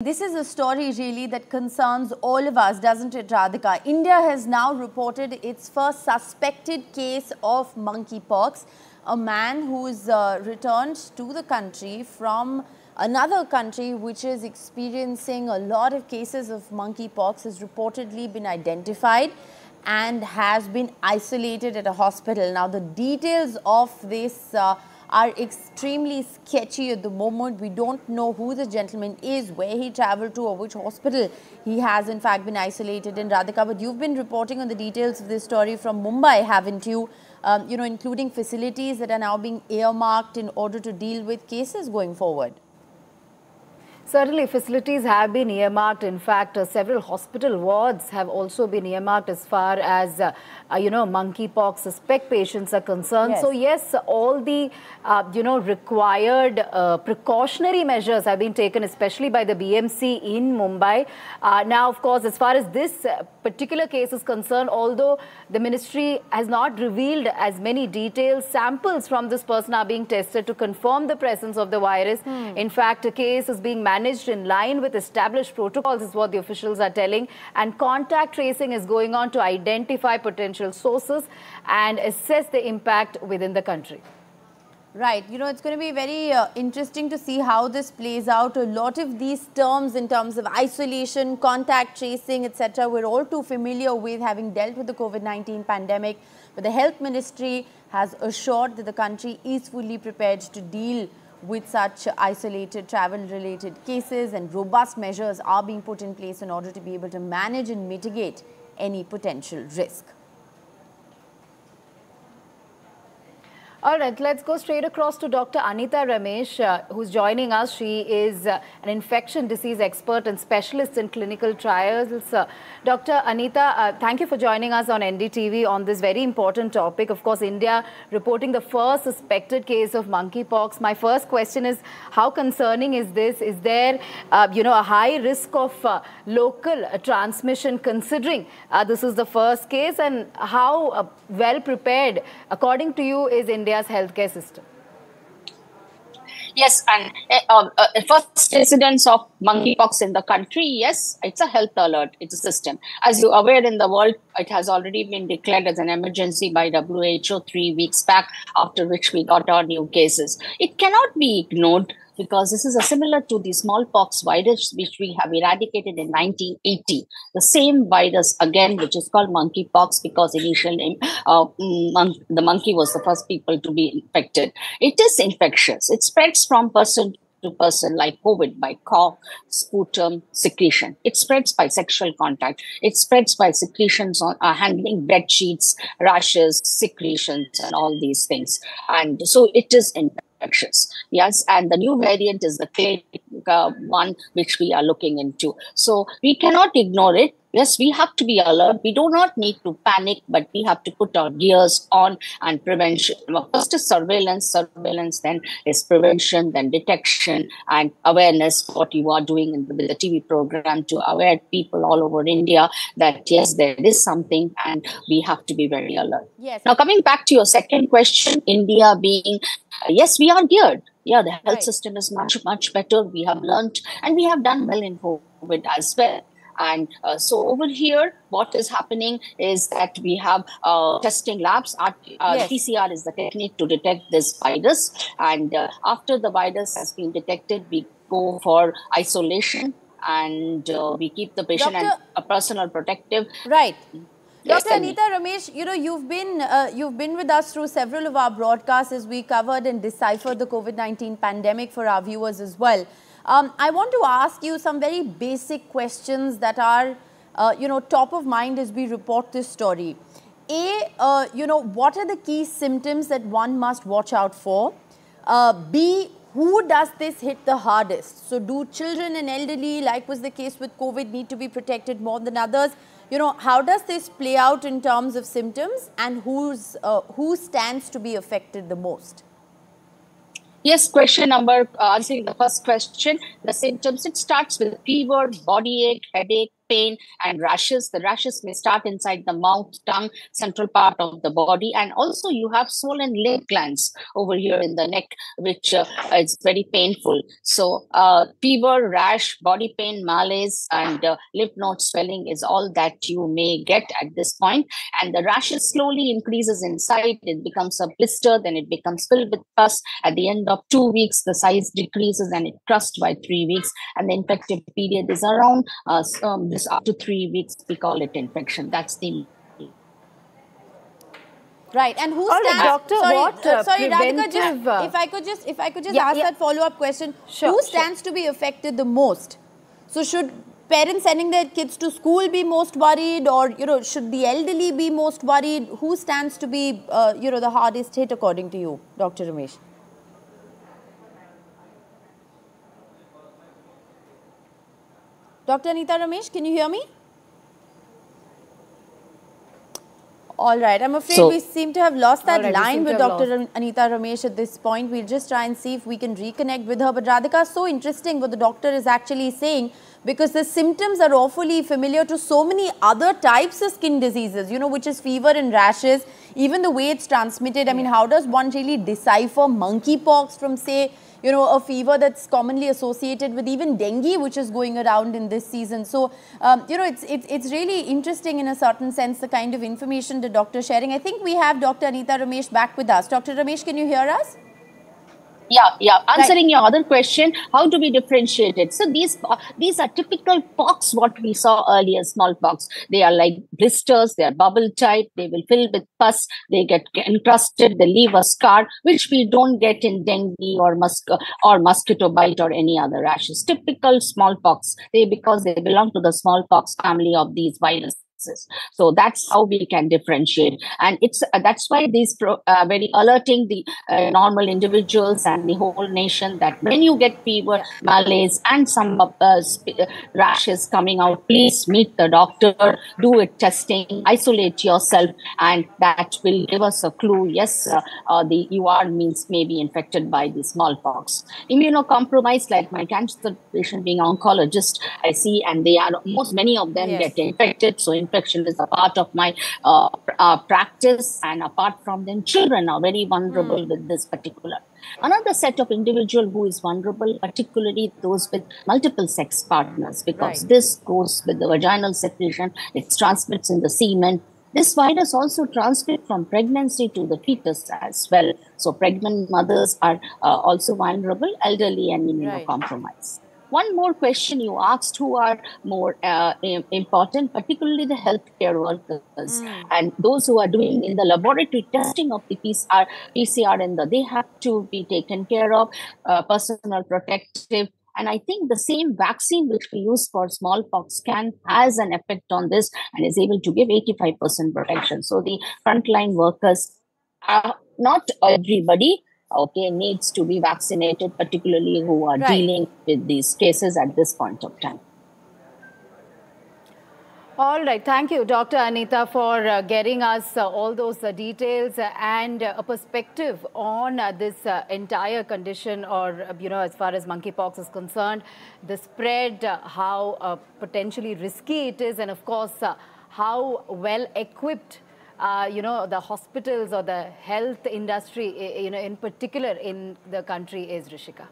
This is a story really that concerns all of us, doesn't it, Radhika? India has now reported its first suspected case of monkeypox. A man who's returned to the country from another country which is experiencing a lot of cases of monkeypox has reportedly been identified and has been isolated at a hospital. Now, the details of this are extremely sketchy at the moment. We don't know who the gentleman is, where he travelled to or which hospital he has in fact been isolated in, Radhika. But you've been reporting on the details of this story from Mumbai, haven't you? Including facilities that are now being earmarked in order to deal with cases going forward. Certainly, facilities have been earmarked. In fact, several hospital wards have also been earmarked as far as, monkeypox suspect patients are concerned. Yes. So, yes, all the, required precautionary measures have been taken, especially by the BMC in Mumbai. Now, of course, as far as this particular case is concerned, although the ministry has not revealed as many details, samples from this person are being tested to confirm the presence of the virus. In fact, a case is being managed in line with established protocols is what the officials are telling, and contact tracing is going on to identify potential sources and assess the impact within the country. Right. It's going to be very interesting to see how this plays out. A lot of these terms in terms of isolation, contact tracing, etc., we're all too familiar with, having dealt with the COVID-19 pandemic. But the Health Ministry has assured that the country is fully prepared to deal with such isolated travel-related cases, and robust measures are being put in place in order to be able to manage and mitigate any potential risk. All right, let's go straight across to Dr. Anita Ramesh, who's joining us. She is an infection disease expert and specialist in clinical trials. Dr. Anita, thank you for joining us on NDTV on this very important topic. Of course, India reporting the first suspected case of monkeypox. My first question is, how concerning is this? Is there, a high risk of local transmission, considering this is the first case? And how well prepared, according to you, is India's healthcare system? Yes, and first incidence of monkeypox in the country, yes, it's a health alert. It's a system. As you're aware, in the world, it has already been declared as an emergency by WHO 3 weeks back, after which we got our new cases. It cannot be ignored, because this is similar to the smallpox virus, which we have eradicated in 1980. The same virus again, which is called monkeypox, because initially the monkey was the first people to be infected. It is infectious. It spreads from person to person, like COVID, by cough, sputum, secretion. It spreads by sexual contact. It spreads by secretions on handling bed sheets, rashes, secretions, and all these things. And so it is infectious. Yes, and the new variant is the clade one, which we are looking into. So we cannot ignore it. Yes, we have to be alert. We do not need to panic, but we have to put our gears on, and prevention. First is surveillance, then is prevention, then detection and awareness, what you are doing with the TV program to aware people all over India that yes, there is something and we have to be very alert. Yes. Now, coming back to your second question, India being, yes, we are geared. Yeah, the health system is much, much better. We have learned and we have done well in COVID as well. And so over here, what is happening is that we have testing labs. PCR is the technique to detect this virus. And after the virus has been detected, we go for isolation and we keep the patient and a personal protective. Right. Yes, Dr. Anita Ramesh, you've been with us through several of our broadcasts as we covered and deciphered the COVID-19 pandemic for our viewers as well. I want to ask you some very basic questions that are, top of mind as we report this story. What are the key symptoms that one must watch out for? B, who does this hit the hardest? So do children and elderly, like was the case with COVID, need to be protected more than others? How does this play out in terms of symptoms, and who stands to be affected the most? Yes, answering the first question, the symptoms, it starts with fever, body ache, headache, pain and rashes. The rashes may start inside the mouth, tongue, central part of the body. And also you have swollen lymph glands over here in the neck, which is very painful. So fever, rash, body pain, malaise, and lymph node swelling is all that you may get at this point. And the rashes slowly increases in size. It becomes a blister, then it becomes filled with pus. At the end of 2 weeks, the size decreases and it crusts by 3 weeks. And the infective period is around this up to 3 weeks. We call it infection. That's the right. And who All stands? right, doctor, what sorry, Radhika, preventive, if I could just ask that follow-up question. Sure, who stands to be affected the most? So should parents sending their kids to school be most worried, or should the elderly be most worried? Who stands to be the hardest hit according to you, Dr. Ramesh? Dr. Anita Ramesh, can you hear me? All right. I'm afraid we seem to have lost that line with Dr. Anita Ramesh at this point. We'll just try and see if we can reconnect with her. But Radhika, so interesting what the doctor is actually saying, because the symptoms are awfully familiar to so many other types of skin diseases, which is fever and rashes, even the way it's transmitted. I mean, how does one really decipher monkeypox from, say, a fever that's commonly associated with even dengue, which is going around in this season. So, it's really interesting in a certain sense, the kind of information the doctor is sharing. I think we have Dr. Anita Ramesh back with us. Dr. Ramesh, can you hear us? Yeah. Answering your other question, how do we differentiate it? So these are typical pox, what we saw earlier, smallpox. They are like blisters, they are bubble type, they will fill with pus, they get encrusted, they leave a scar, which we don't get in dengue or mosquito bite or any other rashes. Typical smallpox, because they belong to the smallpox family of these viruses. So that's how we can differentiate, and that's why these very alerting the normal individuals and the whole nation that when you get fever, malaise, and some rashes coming out, please meet the doctor, do it testing, isolate yourself, and that will give us a clue. Yes, you are maybe infected by the smallpox. Immunocompromised, like my cancer patient being oncologist, I see, and many of them get infected. So infection is a part of my practice, and apart from them, children are very vulnerable with this particular. Another set of individual who is vulnerable, particularly those with multiple sex partners, because this goes with the vaginal secretion, it transmits in the semen. This virus also transmits from pregnancy to the fetus as well. So pregnant mothers are also vulnerable, elderly and immunocompromised. One more question you asked, who are more important, particularly the healthcare workers and those who are doing in the laboratory testing of the PCR, they have to be taken care of, personal protective. And I think the same vaccine which we use for smallpox has an effect on this and is able to give 85% protection. So the frontline workers, not everybody, needs to be vaccinated, particularly who are dealing with these cases at this point of time. All right. Thank you, Dr. Anita, for getting us all those details and a perspective on this entire condition, or, as far as monkeypox is concerned, the spread, how potentially risky it is, and of course, how well equipped the hospitals or the health industry, in particular in the country is, Rishika.